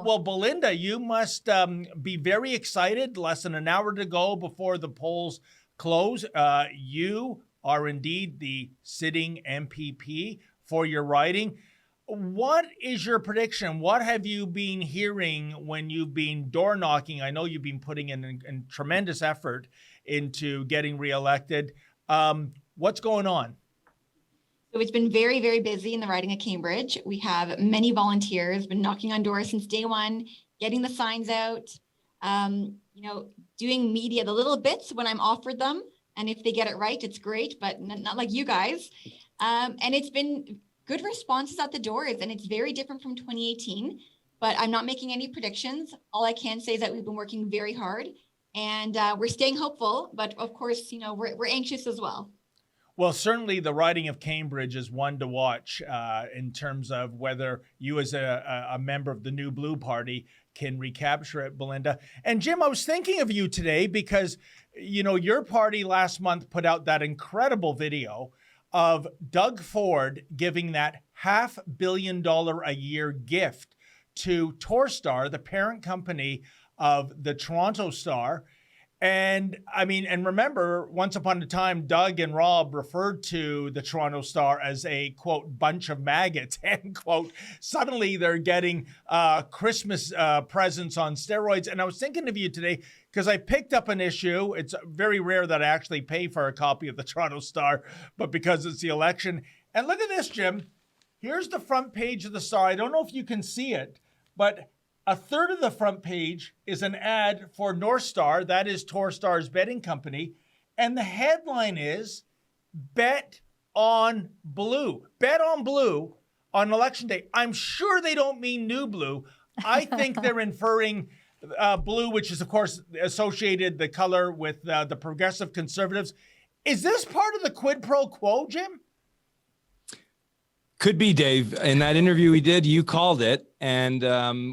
Well, Belinda, you must be very excited. Less than an hour to go before the polls close. You are indeed the sitting MPP for your riding. What is your prediction? What have you been hearing when you've been door knocking? I know you've been putting in tremendous effort into getting reelected. What's going on? So it's been very, very busy in the riding of Cambridge. We have many volunteers, been knocking on doors since day one, getting the signs out, doing media, the little bits when I'm offered them. And if they get it right, it's great, but not like you guys. And it's been good responses at the doors, and it's very different from 2018, but I'm not making any predictions. All I can say is that we've been working very hard, and we're staying hopeful, but of course, we're anxious as well. Well, certainly the riding of Cambridge is one to watch in terms of whether you as a member of the New Blue Party can recapture it, Belinda. And Jim, I was thinking of you today because, your party last month put out that incredible video of Doug Ford giving that $500 million a year gift to Torstar, the parent company of the Toronto Star. And remember, once upon a time, Doug and Rob referred to the Toronto Star as a, quote, bunch of maggots, end quote. Suddenly they're getting Christmas presents on steroids. And I was thinking of you today because I picked up an issue. It's very rare that I actually pay for a copy of the Toronto Star, but because it's the election. And look at this, Jim. Here's the front page of the Star. I don't know if you can see it, but a third of the front page is an ad for North Star, that is Torstar's betting company, and the headline is Bet on Blue. Bet on Blue on election day. I'm sure they don't mean New Blue. I think they're inferring blue, which is, of course, associated the color with the progressive conservatives. Is this part of the quid pro quo, Jim? Could be, Dave. In that interview we did, you called it. And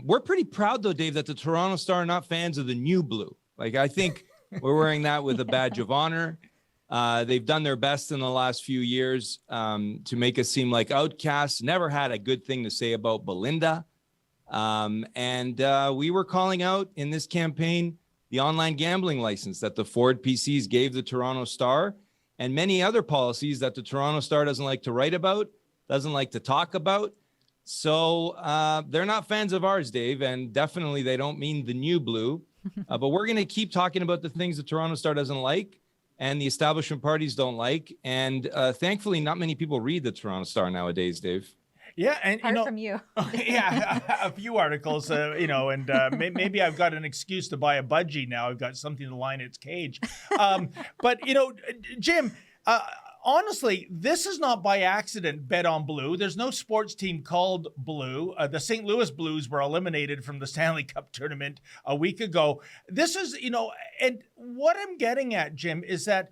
we're pretty proud, though, Dave, that the Toronto Star are not fans of the New Blue. I think we're wearing that with a badge of honor. They've done their best in the last few years to make us seem like outcasts. Never had a good thing to say about Belinda. And we were calling out in this campaign the online gambling license that the Ford PCs gave the Toronto Star and many other policies that the Toronto Star doesn't like to write about, doesn't like to talk about. So they're not fans of ours, Dave, and definitely they don't mean the New Blue. But we're going to keep talking about the things the Toronto Star doesn't like and the establishment parties don't like. And thankfully, not many people read the Toronto Star nowadays, Dave. Yeah, and Apart from you. Yeah, a few articles, and maybe I've got an excuse to buy a budgie now. I've got something to line its cage. But Jim, honestly, this is not by accident Bet on Blue. There's no sports team called Blue. The St. Louis Blues were eliminated from the Stanley Cup tournament a week ago. This is, and what I'm getting at, Jim, is that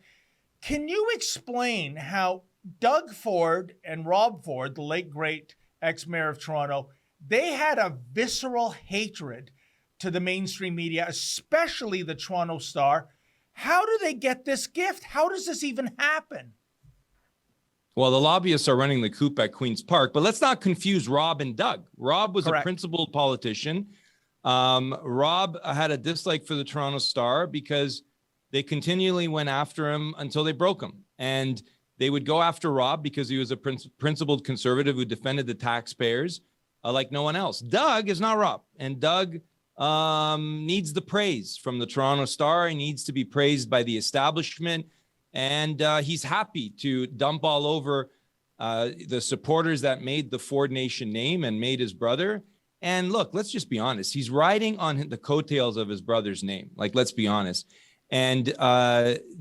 can you explain how Doug Ford and Rob Ford, the late, great ex-mayor of Toronto, they had a visceral hatred to the mainstream media, especially the Toronto Star. How do they get this gift? How does this even happen? Well, the lobbyists are running the coup at Queen's Park, but let's not confuse Rob and Doug. Rob was Correct. A principled politician. Rob had a dislike for the Toronto Star because they continually went after him until they broke him. And they would go after Rob because he was a principled conservative who defended the taxpayers like no one else. Doug is not Rob, and Doug needs the praise from the Toronto Star. He needs to be praised by the establishment, and he's happy to dump all over the supporters that made the Ford Nation name and made his brother. And look, let's just be honest. He's riding on the coattails of his brother's name. Let's be honest. And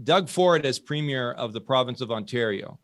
Doug Ford, as Premier of the province of Ontario,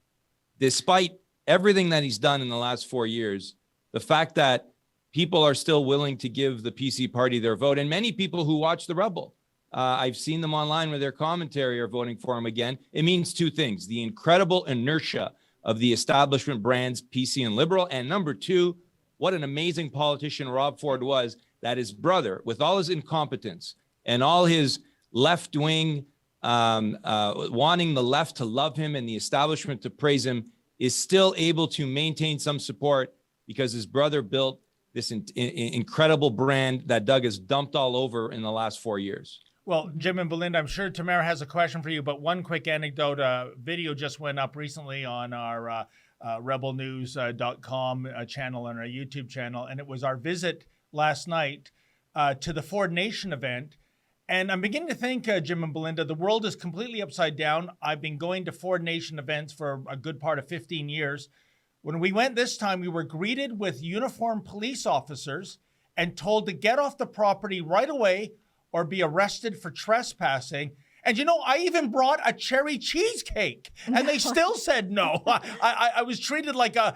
despite everything that he's done in the last 4 years, the fact that people are still willing to give the PC party their vote, and many people who watch The Rebel, I've seen them online with their commentary are voting for him again. It means two things: the incredible inertia of the establishment brands, PC and Liberal, and number two, what an amazing politician Rob Ford was, that his brother, with all his incompetence and all his left-wing, wanting the left to love him and the establishment to praise him, is still able to maintain some support because his brother built this incredible brand that Doug has dumped all over in the last 4 years. Well, Jim and Belinda, I'm sure Tamara has a question for you, but one quick anecdote. Video just went up recently on our rebelnews.com channel and our YouTube channel, and it was our visit last night to the Ford Nation event. And I'm beginning to think, Jim and Belinda, the world is completely upside down. I've been going to Ford Nation events for a good part of 15 years. When we went this time, we were greeted with uniformed police officers and told to get off the property right away or be arrested for trespassing. And you know, I even brought a cherry cheesecake, and they still said no. I was treated like a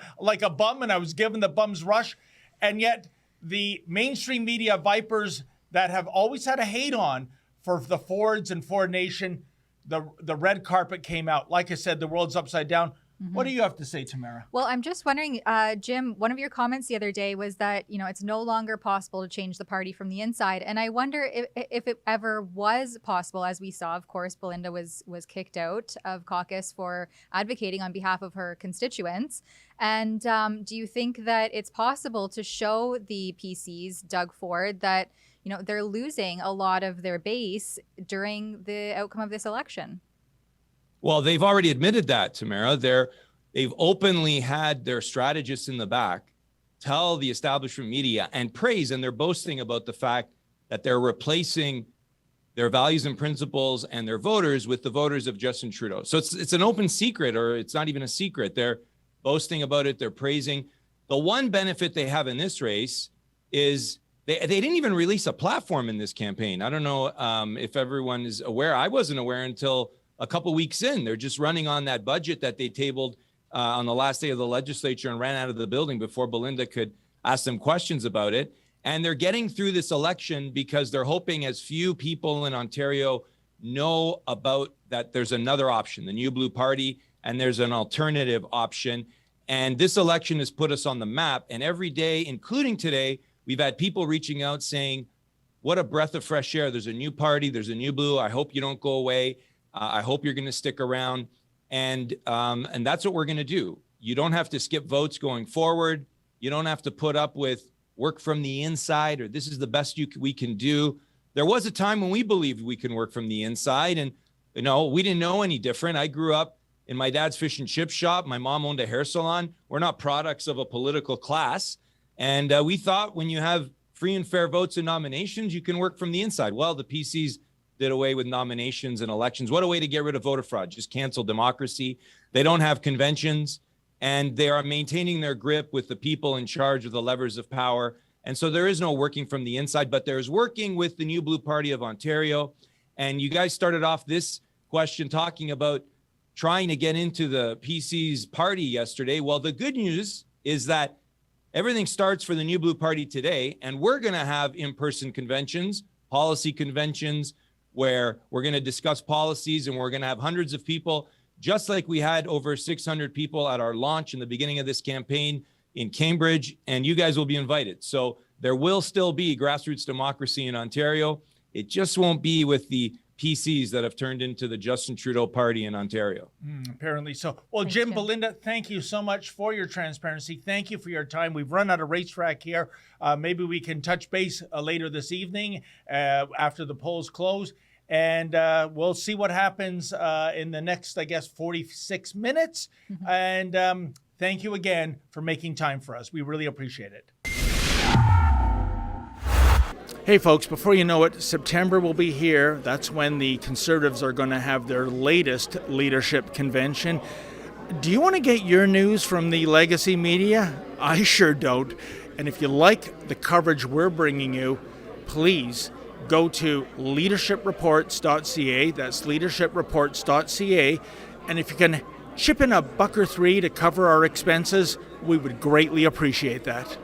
bum, and I was given the bum's rush. And yet the mainstream media vipers that have always had a hate on for the Fords and Ford Nation, the red carpet came out. Like I said, the world's upside down. What do you have to say, Tamara? Well, I'm just wondering, Jim, one of your comments the other day was that, you know, it's no longer possible to change the party from the inside. And I wonder if it ever was possible, as we saw, of course, Belinda was kicked out of caucus for advocating on behalf of her constituents. And do you think that it's possible to show the PCs, Doug Ford, that, you know, they're losing a lot of their base during the outcome of this election? Well, they've already admitted that, Tamara. They've openly had their strategists in the back tell the establishment media and praise, and they're boasting about the fact that they're replacing their values and principles and their voters with the voters of Justin Trudeau. So it's an open secret, or it's not even a secret. They're boasting about it. They're praising. The one benefit they have in this race is they didn't even release a platform in this campaign. I don't know if everyone is aware. I wasn't aware until a couple weeks in. They're just running on that budget that they tabled on the last day of the legislature and ran out of the building before Belinda could ask them questions about it. And they're getting through this election because they're hoping as few people in Ontario know about that there's another option, the New Blue Party, and there's an alternative option. And this election has put us on the map. And every day, including today, we've had people reaching out saying, what a breath of fresh air. There's a new party. There's a New Blue. I hope you don't go away. I hope you're going to stick around. And that's what we're going to do. You don't have to skip votes going forward. You don't have to put up with work from the inside, or this is the best we can do. There was a time when we believed we can work from the inside, and you know, we didn't know any different. I grew up in my dad's fish and chip shop. My mom owned a hair salon. We're not products of a political class. And we thought when you have free and fair votes and nominations, you can work from the inside. Well, the PCs did away with nominations and elections. What a way to get rid of voter fraud. Just cancel democracy. They don't have conventions, and they are maintaining their grip with the people in charge of the levers of power. And so there is no working from the inside, but there's working with the New Blue Party of Ontario. And you guys started off this question talking about trying to get into the PC's party yesterday. Well, the good news is that everything starts for the New Blue Party today, and we're going to have in-person conventions, policy conventions, where we're going to discuss policies, and we're going to have hundreds of people, just like we had over 600 people at our launch in the beginning of this campaign in Cambridge, and you guys will be invited. So there will still be grassroots democracy in Ontario. It just won't be with the PCs that have turned into the Justin Trudeau party in Ontario. Apparently so. Well, Jim, Belinda, thank you so much for your transparency. Thank you for your time. We've run out of racetrack here. Maybe we can touch base later this evening after the polls close. And we'll see what happens in the next, I guess, 46 minutes. And thank you again for making time for us. We really appreciate it. Hey, folks, before you know it, September will be here. That's when the Conservatives are going to have their latest leadership convention. Do you want to get your news from the legacy media? I sure don't. And if you like the coverage we're bringing you, please go to leadershipreports.ca. That's leadershipreports.ca. And if you can chip in $1 or $3 to cover our expenses, we would greatly appreciate that.